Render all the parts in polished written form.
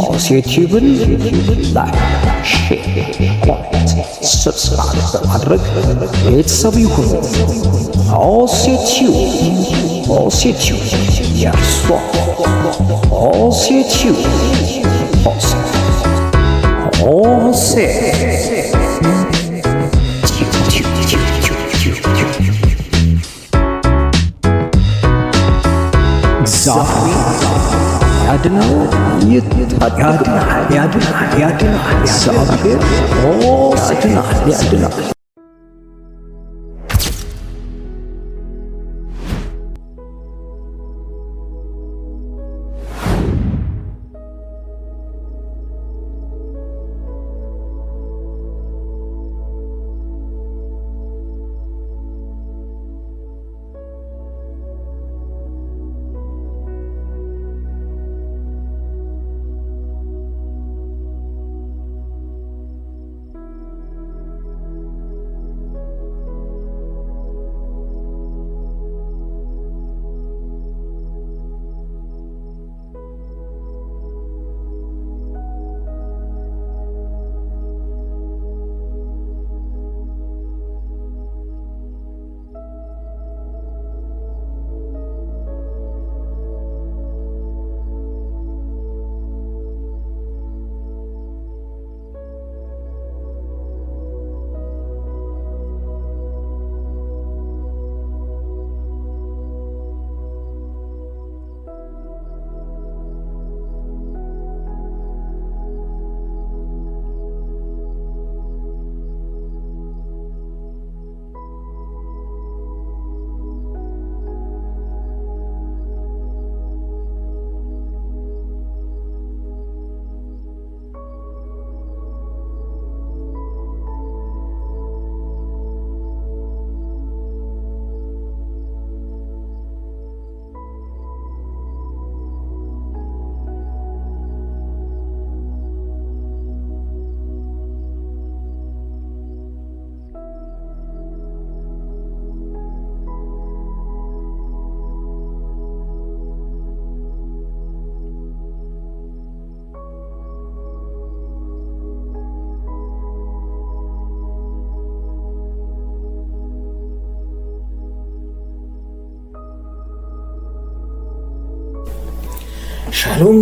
ሆሴቲዩብን ላይክ፣ ሼር፣ ኮሜንት፣ ሰብስክራይብ በማድረግ ቤተሰብ ይሁኑ። ሆሴቲዩብ የእርሷ ሆሴቲዩብ ያድናል፣ ያድናል።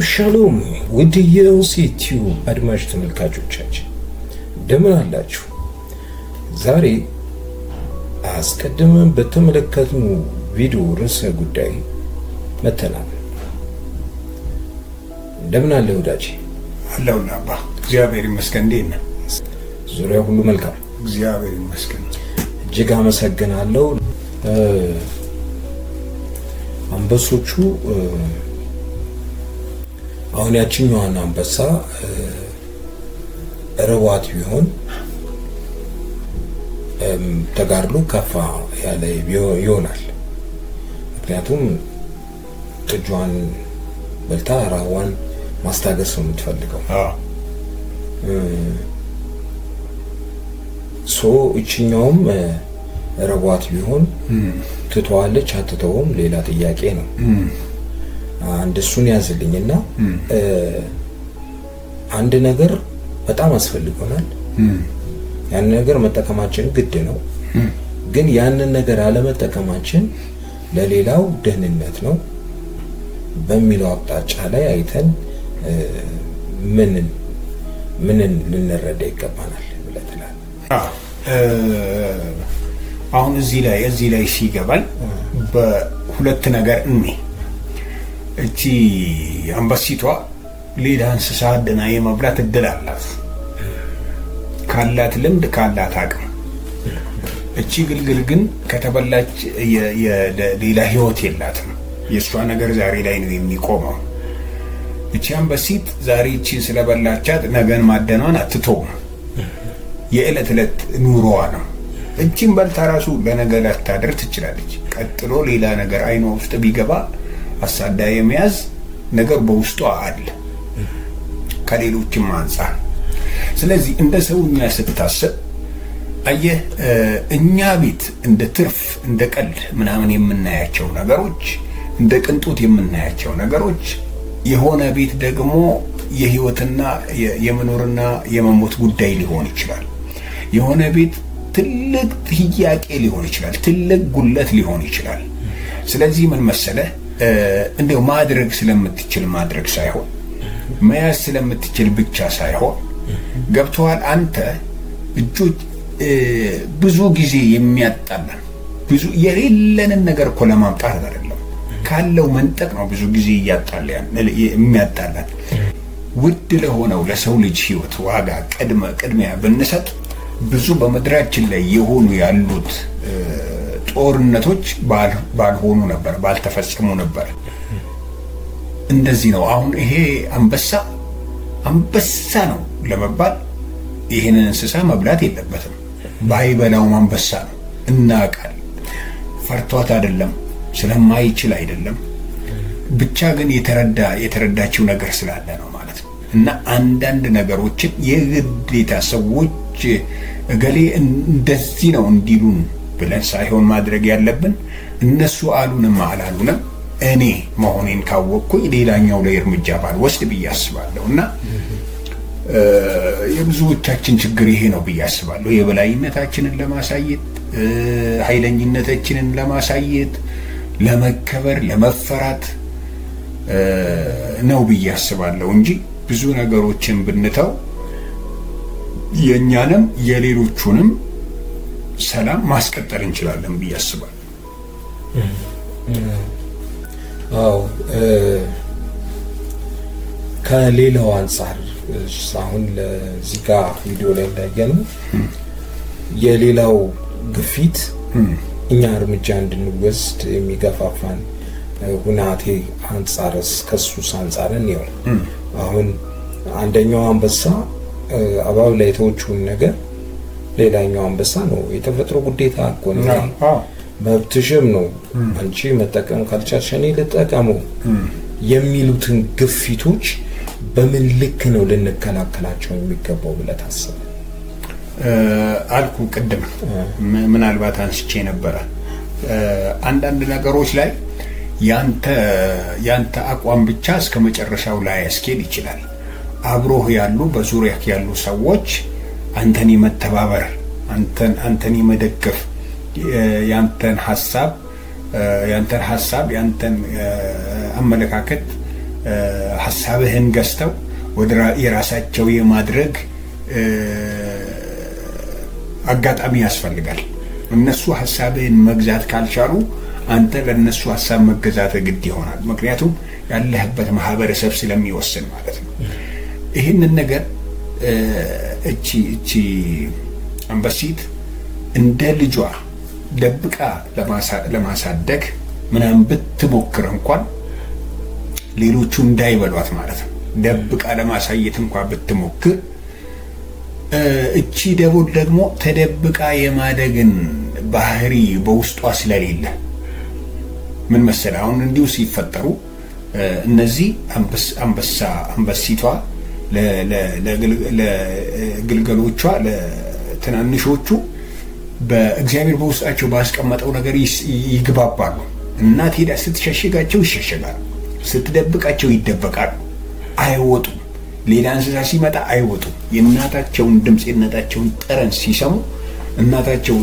ሻሎም ውድ የሆሴቲዩብ አድማጭ ተመልካቾቻችን እንደምን አላችሁ? ዛሬ አስቀድመን በተመለከትነው ቪዲዮ ርዕሰ ጉዳይ መተናል። እንደምን አለ ወዳጄ? አለሁና አባ እግዚአብሔር ይመስገን። እንዴት ነህ? ዙሪያ ሁሉ መልካም እግዚአብሔር ይመስገን። እጅግ አመሰግናለሁ። አንበሶቹ አሁን ያችኛዋን አንበሳ ረዋት ቢሆን ተጋድሎ ከፋ ያለ ይሆናል። ምክንያቱም ጥጇን በልታ ራዋን ማስታገስ ነው የምትፈልገው። እችኛውም ረዋት ቢሆን ትተዋለች አትተውም ሌላ ጥያቄ ነው። አንድ እሱን ያዝልኝና አንድ ነገር በጣም አስፈልጎናል። ያን ነገር መጠቀማችን ግድ ነው። ግን ያንን ነገር አለመጠቀማችን ለሌላው ደህንነት ነው በሚለው አቅጣጫ ላይ አይተን ምንን ልንረዳ ይገባናል ብለህ ትላለህ? አሁን እዚህ ላይ ሲገባኝ በሁለት ነገር እቺ አንበሲቷ ሌላ እንስሳ አድና የመብላት እድል አላት፣ ካላት ልምድ ካላት አቅም። እቺ ግልግል ግን ከተበላች ሌላ ህይወት የላትም። የእሷ ነገር ዛሬ ላይ ነው የሚቆመው። እቺ አንበሲት ዛሬ እቺን ስለበላቻት ነገን ማደኗን አትተውም። የዕለት ዕለት ኑሮዋ ነው። እቺን በልታ ራሱ ለነገ ላታደር ትችላለች። ቀጥሎ ሌላ ነገር አይኗ ውስጥ ቢገባ አሳዳ የመያዝ ነገር በውስጧ አለ ከሌሎችም አንፃር። ስለዚህ እንደ ሰውኛ ስታስብ አየህ እኛ ቤት እንደ ትርፍ እንደ ቀልድ ምናምን የምናያቸው ነገሮች እንደ ቅንጦት የምናያቸው ነገሮች የሆነ ቤት ደግሞ የህይወትና የመኖርና የመሞት ጉዳይ ሊሆን ይችላል። የሆነ ቤት ትልቅ ጥያቄ ሊሆን ይችላል፣ ትልቅ ጉለት ሊሆን ይችላል። ስለዚህ ምን መሰለህ እንደው ማድረግ ስለምትችል ማድረግ ሳይሆን መያዝ ስለምትችል ብቻ ሳይሆን ገብቶሃል አንተ እጆች ብዙ ጊዜ የሚያጣላን ብዙ የሌለንን ነገር እኮ ለማምጣት አይደለም ካለው መንጠቅ ነው ብዙ ጊዜ የሚያጣላን። ውድ ለሆነው ለሰው ልጅ ህይወት ዋጋ ቅድሚያ ብንሰጥ ብዙ በመድራችን ላይ የሆኑ ያሉት ጦርነቶች ባልሆኑ ነበር፣ ባልተፈጸሙ ነበር። እንደዚህ ነው። አሁን ይሄ አንበሳ ነው ለመባል ይሄንን እንስሳ መብላት የለበትም። ባይበላውም አንበሳ ነው እናውቃለን። ፈርቷት አይደለም፣ ስለማይችል አይደለም፣ ብቻ ግን የተረዳችው ነገር ስላለ ነው ማለት ነው። እና አንዳንድ ነገሮችን የግዴታ ሰዎች እገሌ እንደዚህ ነው እንዲሉን ብለን ሳይሆን ማድረግ ያለብን እነሱ አሉንም አላሉንም እኔ መሆኔን ካወቅኩኝ ሌላኛው ላይ እርምጃ ባልወስድ ብዬ አስባለሁ። እና የብዙዎቻችን ችግር ይሄ ነው ብዬ አስባለሁ። የበላይነታችንን ለማሳየት ኃይለኝነታችንን ለማሳየት ለመከበር ለመፈራት ነው ብዬ አስባለሁ እንጂ ብዙ ነገሮችን ብንተው የኛንም የሌሎቹንም ሰላም ማስቀጠል እንችላለን ብዬ አስባለሁ። አዎ ከሌላው አንፃር አሁን ለዚህ ጋር ቪዲዮ ላይ እንዳየነው የሌላው ግፊት እኛ እርምጃ እንድንወስድ የሚገፋፋን ሁናቴ አንፃርስ ከሱስ አንፃርን ነው። አሁን አንደኛው አንበሳ አባብ ላይ የተወቹን ነገር ሌላኛው አንበሳ ነው የተፈጥሮ ግዴታ እኮ ነው፣ መብትሽም ነው አንቺ መጠቀም ካልቻልሽ እኔ ልጠቀመው የሚሉትን ግፊቶች በምን ልክ ነው ልንከላከላቸው የሚገባው ብለህ ታስባለህ? አልኩ ቅድም ምናልባት አንስቼ ነበረ። አንዳንድ ነገሮች ላይ ያንተ አቋም ብቻ እስከ መጨረሻው ላይ ያስኬድ ይችላል። አብሮህ ያሉ በዙሪያህ ያሉ ሰዎች አንተን የመተባበር አንተን የመደገፍ ያንተን ሐሳብ ያንተን አመለካከት ሐሳብህን ገዝተው ወደ የራሳቸው የማድረግ አጋጣሚ ያስፈልጋል። እነሱ ሐሳብህን መግዛት ካልቻሉ አንተ ለነሱ ሐሳብ መገዛት ግድ ይሆናል። ምክንያቱም ያለህበት ማህበረሰብ ስለሚወስን ማለት ነው። ይህንን ነገር እቺ አንበሲት እንደ ልጇ ደብቃ ለማሳደግ ምናምን ብትሞክር እንኳን ሌሎቹ እንዳይበሏት ማለት ነው ደብቃ ለማሳየት እንኳን ብትሞክር እቺ ደቦል ደግሞ ተደብቃ የማደግን ባህሪ በውስጧ ስለሌለ ምን መሰለህ አሁን እንዲሁ ሲፈጠሩ እነዚህ አንበሲቷ ለግልገሎቿ ለትናንሾቹ በእግዚአብሔር በውስጣቸው ባስቀመጠው ነገር ይግባባሉ። እናት ሄዳ ስትሸሽጋቸው ይሸሸጋሉ፣ ስትደብቃቸው ይደበቃሉ፣ አይወጡም። ሌላ እንስሳ ሲመጣ አይወጡም። የእናታቸውን ድምፅ የእናታቸውን ጠረን ሲሰሙ እናታቸው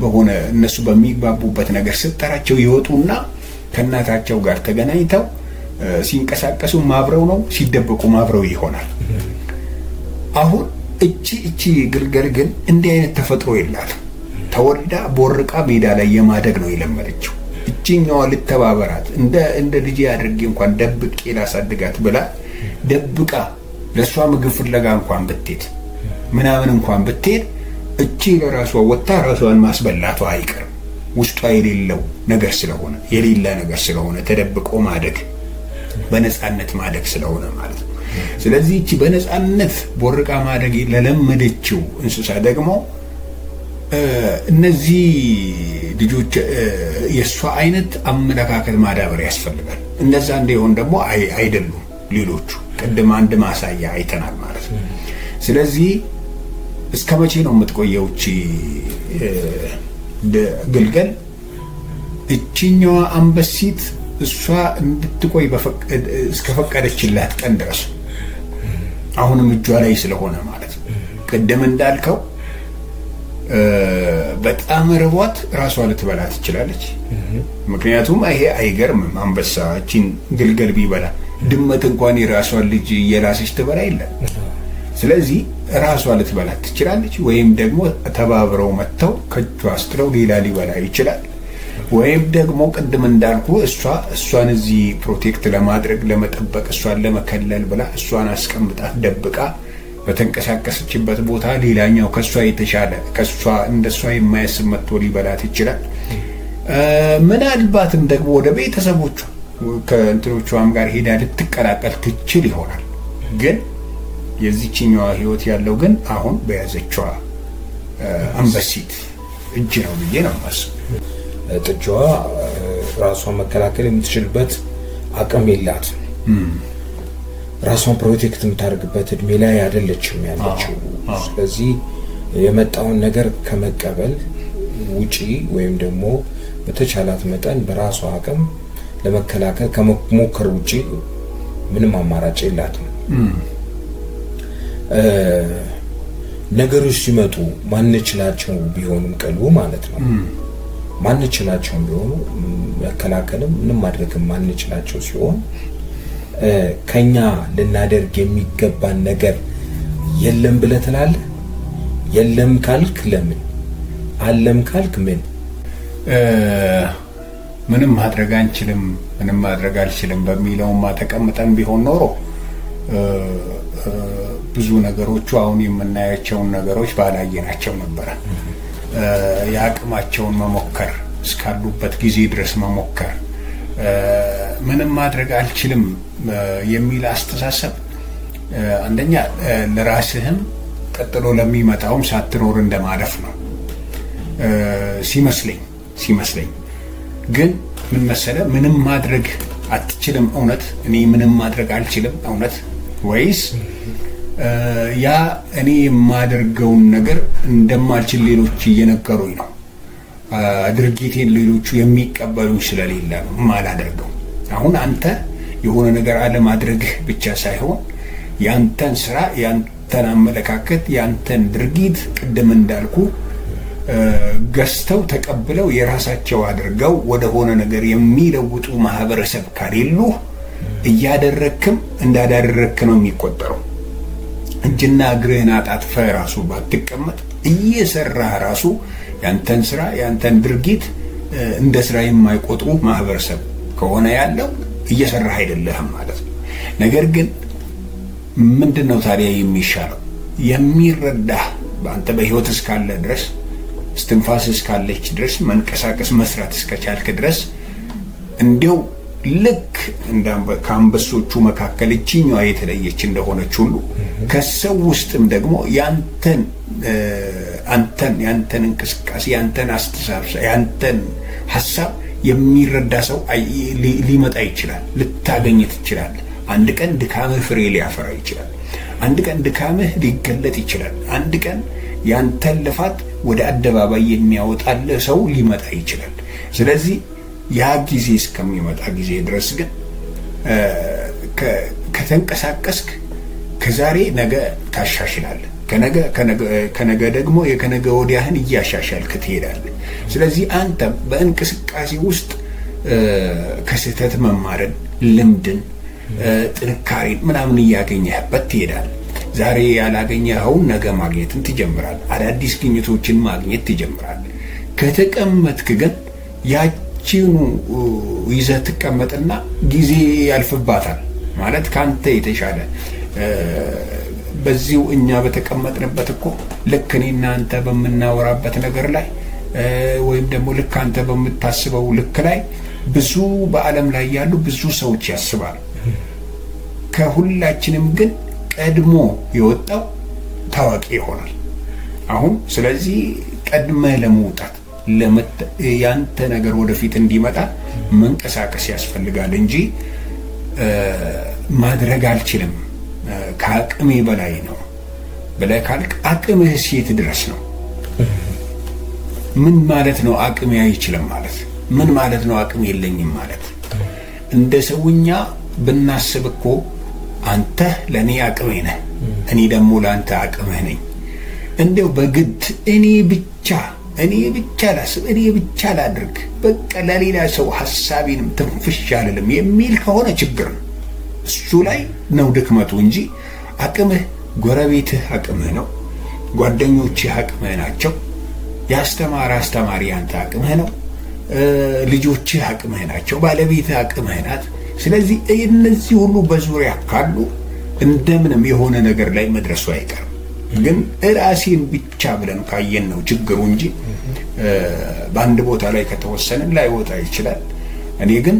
በሆነ እነሱ በሚግባቡበት ነገር ስትጠራቸው ይወጡና ከእናታቸው ጋር ተገናኝተው ሲንቀሳቀሱ ማብረው ነው፣ ሲደበቁ ማብረው ይሆናል። አሁን እቺ ግልገል ግን እንዲህ አይነት ተፈጥሮ የላትም። ተወልዳ ቦርቃ ሜዳ ላይ የማደግ ነው የለመደችው። እቺኛዋ ልተባበራት እንደ ልጅ አድርጌ እንኳን ደብቄ ላሳድጋት ብላ ደብቃ ለሷ ምግብ ፍለጋ እንኳን ብትሄድ ምናምን እንኳን ብትሄድ እቺ ለራሷ ወጣ ራሷን ማስበላቷ አይቀርም። ውስጧ የሌለ ነገር ስለሆነ ተደብቆ ማደግ በነፃነት ማደግ ስለሆነ ማለት ነው። ስለዚህ እቺ በነፃነት ቦርቃ ማደግ ለለመደችው እንስሳ ደግሞ እነዚህ ልጆች የሷ አይነት አመለካከት ማዳበር ያስፈልጋል። እንደዛ እንደሆነ ደግሞ አይደሉም ሌሎቹ። ቅድም አንድ ማሳያ አይተናል ማለት ነው። ስለዚህ እስከ መቼ ነው የምትቆየው እቺ ግልገል? እቺኛዋ አንበሲት እሷ እንድትቆይ እስከፈቀደችላት ቀን ድረስ አሁንም እጇ ላይ ስለሆነ ማለት ነው። ቅድም እንዳልከው በጣም ርቧት ራሷ ልትበላ ትችላለች። ምክንያቱም ይሄ አይገርምም፣ አንበሳችን ግልገል ቢበላ ድመት እንኳን የራሷን ልጅ እየላሰች ትበላ የለም። ስለዚህ ራሷ ልትበላ ትችላለች፣ ወይም ደግሞ ተባብረው መጥተው ከእጇ አስጥለው ሌላ ሊበላ ይችላል። ወይም ደግሞ ቅድም እንዳልኩ እሷን እዚህ ፕሮቴክት ለማድረግ ለመጠበቅ፣ እሷን ለመከለል ብላ እሷን አስቀምጣት ደብቃ በተንቀሳቀሰችበት ቦታ ሌላኛው ከሷ የተሻለ ከሷ እንደሷ የማያስብ መጥቶ ሊበላት ይችላል። ምናልባትም ደግሞ ወደ ቤተሰቦቿ ከእንትኖቿም ጋር ሄዳ ልትቀላቀል ትችል ይሆናል። ግን የዚህኛዋ ህይወት ያለው ግን አሁን በያዘችዋ አንበሲት እጅ ነው ብዬ ነው የማስበው። ጥጃዋ ራሷን መከላከል የምትችልበት አቅም የላትም። ራሷን ፕሮቴክት የምታደርግበት እድሜ ላይ አይደለችም ያለችው። ስለዚህ የመጣውን ነገር ከመቀበል ውጪ ወይም ደግሞ በተቻላት መጠን በራሷ አቅም ለመከላከል ከመሞከር ውጪ ምንም አማራጭ የላትም። ነገሮች ሲመጡ ማንችላቸው ቢሆኑም ቀልቡ ማለት ነው ማንችላቸው ቢሆኑ መከላከልም ምንም ማድረግም ማንችላቸው ሲሆን ከኛ ልናደርግ የሚገባን ነገር የለም ብለህ ትላለህ። የለም ካልክ ለምን? አለም ካልክ ምን? ምንም ማድረግ አንችልም፣ ምንም ማድረግ አልችልም በሚለውማ ተቀምጠን ቢሆን ኖሮ ብዙ ነገሮቹ አሁን የምናያቸውን ነገሮች ባላየናቸው ነበረ። የአቅማቸውን መሞከር እስካሉበት ጊዜ ድረስ መሞከር፣ ምንም ማድረግ አልችልም የሚል አስተሳሰብ አንደኛ ለራስህም ቀጥሎ ለሚመጣውም ሳትኖር እንደማለፍ ነው ሲመስለኝ። ግን ምን መሰለህ፣ ምንም ማድረግ አትችልም እውነት? እኔ ምንም ማድረግ አልችልም እውነት? ወይስ ያ እኔ የማደርገውን ነገር እንደማልችል ሌሎች እየነገሩኝ ነው፣ ድርጊቴን ሌሎቹ የሚቀበሉኝ ስለሌለ ነው የማላደርገው? አሁን አንተ የሆነ ነገር አለማድረግህ ብቻ ሳይሆን ያንተን ስራ፣ ያንተን አመለካከት፣ ያንተን ድርጊት ቅድም እንዳልኩ ገዝተው ተቀብለው የራሳቸው አድርገው ወደ ሆነ ነገር የሚለውጡ ማህበረሰብ ካሌሉ እያደረክም እንዳዳደረክ ነው የሚቆጠረው። እጅና እግርህን አጣጥፈህ ራሱ ባትቀመጥ እየሰራህ ራሱ ያንተን ስራ ያንተን ድርጊት እንደ ስራ የማይቆጥሩ ማህበረሰብ ከሆነ ያለው እየሰራህ አይደለህም ማለት ነው። ነገር ግን ምንድነው ታዲያ የሚሻለው? የሚረዳህ በአንተ በህይወት እስካለ ድረስ እስትንፋስ እስካለች ድረስ መንቀሳቀስ መስራት እስከቻልክ ድረስ እንዲያው ልክ ከአንበሶቹ መካከል እችኛዋ የተለየች እንደሆነች ሁሉ ከሰው ውስጥም ደግሞ ያንተን እንቅስቃሴ፣ ያንተን አስተሳሰብ፣ ያንተን ሀሳብ የሚረዳ ሰው ሊመጣ ይችላል፣ ልታገኝ ትችላለህ። አንድ ቀን ድካምህ ፍሬ ሊያፈራ ይችላል። አንድ ቀን ድካምህ ሊገለጥ ይችላል። አንድ ቀን ያንተን ልፋት ወደ አደባባይ የሚያወጣልህ ሰው ሊመጣ ይችላል። ስለዚህ ያ ጊዜ እስከሚመጣ ጊዜ ድረስ ግን ከተንቀሳቀስክ ከዛሬ ነገ ታሻሽላለህ። ከነገ ደግሞ የከነገ ወዲያህን እያሻሻልክ ትሄዳለህ። ስለዚህ አንተ በእንቅስቃሴ ውስጥ ከስህተት መማርን፣ ልምድን፣ ጥንካሬን ምናምን እያገኘህበት ትሄዳለህ። ዛሬ ያላገኘኸውን ነገ ማግኘትን ትጀምራለህ። አዳዲስ ግኝቶችን ማግኘት ትጀምራለህ። ከተቀመጥክ ግን ያቺኑ ይዘህ ትቀመጥና ጊዜ ያልፍባታል ማለት ካንተ የተሻለ በዚሁ እኛ በተቀመጥንበት እኮ ልክ እኔና አንተ በምናወራበት ነገር ላይ ወይም ደግሞ ልክ አንተ በምታስበው ልክ ላይ ብዙ በዓለም ላይ ያሉ ብዙ ሰዎች ያስባሉ። ከሁላችንም ግን ቀድሞ የወጣው ታዋቂ ይሆናል አሁን። ስለዚህ ቀድመህ ለመውጣት ያንተ ነገር ወደፊት እንዲመጣ መንቀሳቀስ ያስፈልጋል እንጂ ማድረግ አልችልም ከአቅሜ በላይ ነው ብለህ ካልክ አቅምህ ሴት ድረስ ነው። ምን ማለት ነው አቅሜ አይችልም ማለት? ምን ማለት ነው አቅም የለኝም ማለት? እንደ ሰውኛ ብናስብ እኮ አንተ ለኔ አቅሜ ነህ፣ እኔ ደግሞ ለአንተ አቅምህ ነኝ። እንደው በግድ እኔ ብቻ ላስብ፣ እኔ ብቻ ላድርግ፣ በቃ ለሌላ ሰው ሐሳቤንም ትንፍሽ አልልም የሚል ከሆነ ችግር ነው። እሱ ላይ ነው ድክመቱ እንጂ አቅምህ፣ ጎረቤትህ አቅምህ ነው፣ ጓደኞችህ አቅምህ ናቸው፣ አስተማሪ አንተ አቅምህ ነው፣ ልጆችህ አቅምህ ናቸው፣ ባለቤትህ አቅምህ ናት። ስለዚህ እነዚህ ሁሉ በዙሪያ ካሉ እንደምንም የሆነ ነገር ላይ መድረሱ አይቀርም። ግን ራሴን ብቻ ብለን ካየን ነው ችግሩ እንጂ በአንድ ቦታ ላይ ከተወሰንን ላይወጣ ይችላል። እኔ ግን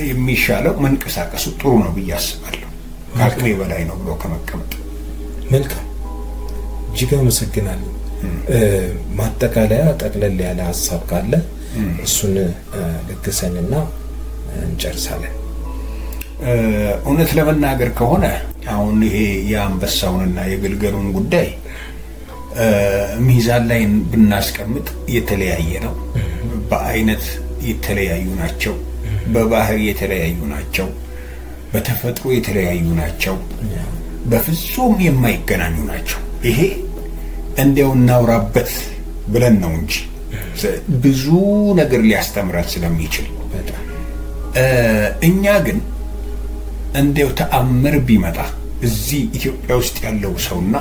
የሚሻለው መንቀሳቀሱ ጥሩ ነው ብዬ አስባለሁ፣ ከአቅሜ በላይ ነው ብሎ ከመቀመጥ። መልካም፣ እጅግ አመሰግናለሁ። ማጠቃለያ ጠቅለል ያለ ሀሳብ ካለ እሱን ልግሰንና እንጨርሳለን። እውነት ለመናገር ከሆነ አሁን ይሄ የአንበሳውንና የግልገሉን ጉዳይ ሚዛን ላይ ብናስቀምጥ የተለያየ ነው። በአይነት የተለያዩ ናቸው፣ በባህሪ የተለያዩ ናቸው፣ በተፈጥሮ የተለያዩ ናቸው፣ በፍጹም የማይገናኙ ናቸው። ይሄ እንዲያው እናውራበት ብለን ነው እንጂ ብዙ ነገር ሊያስተምረን ስለሚችል እኛ ግን እንዲያው ተአምር ቢመጣ እዚህ ኢትዮጵያ ውስጥ ያለው ሰውና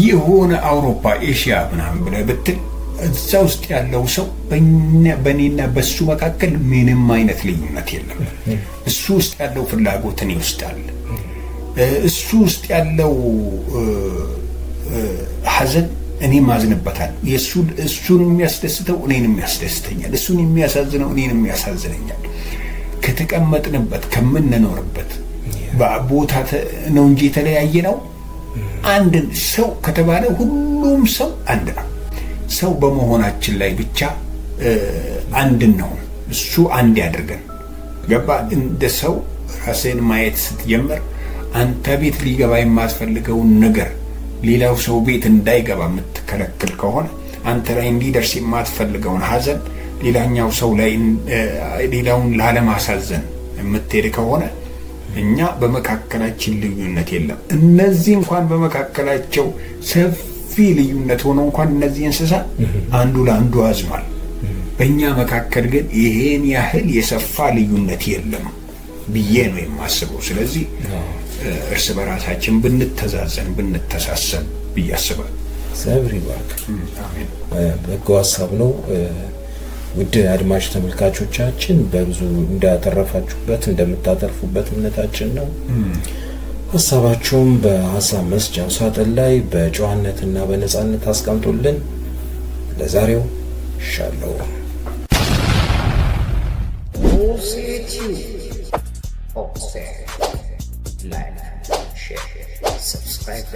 የሆነ አውሮፓ፣ ኤሽያ ምናምን ብለህ ብትል እዛ ውስጥ ያለው ሰው በእኔና በሱ መካከል ምንም አይነት ልዩነት የለም። እሱ ውስጥ ያለው ፍላጎት እኔ ውስጥ አለ። እሱ ውስጥ ያለው ሐዘን እኔም አዝንበታል። እሱን የሚያስደስተው እኔንም ያስደስተኛል። እሱን የሚያሳዝነው እኔንም ያሳዝነኛል። ከተቀመጥንበት ከምንኖርበት ቦታ ነው እንጂ የተለያየ ነው። አንድ ሰው ከተባለ ሁሉም ሰው አንድ ነው። ሰው በመሆናችን ላይ ብቻ አንድ ነው። እሱ አንድ ያድርገን። ገባ? እንደ ሰው ራስህን ማየት ስትጀምር አንተ ቤት ሊገባ የማትፈልገውን ነገር ሌላው ሰው ቤት እንዳይገባ የምትከለክል ከሆነ፣ አንተ ላይ እንዲደርስ የማትፈልገውን ሐዘን ሌላኛው ሰው ላይ ሌላውን ላለማሳዘን የምትሄድ ከሆነ እኛ በመካከላችን ልዩነት የለም። እነዚህ እንኳን በመካከላቸው ሰፊ ልዩነት ሆኖ እንኳን እነዚህ እንስሳ አንዱ ለአንዱ አዝኗል። በእኛ መካከል ግን ይሄን ያህል የሰፋ ልዩነት የለም ብዬ ነው የማስበው። ስለዚህ እርስ በራሳችን ብንተዛዘን ብንተሳሰብ ብዬ አስባለሁ። እግዚአብሔር ይባርክ። አሜን። በጎ ሀሳብ ነው። ውድ አድማጭ ተመልካቾቻችን በብዙ እንዳተረፋችሁበት እንደምታተርፉበት እምነታችን ነው። ሀሳባችሁም በሀሳብ መስጫው ሳጥን ላይ በጨዋነትና በነጻነት አስቀምጡልን። ለዛሬው ሻለው subscribe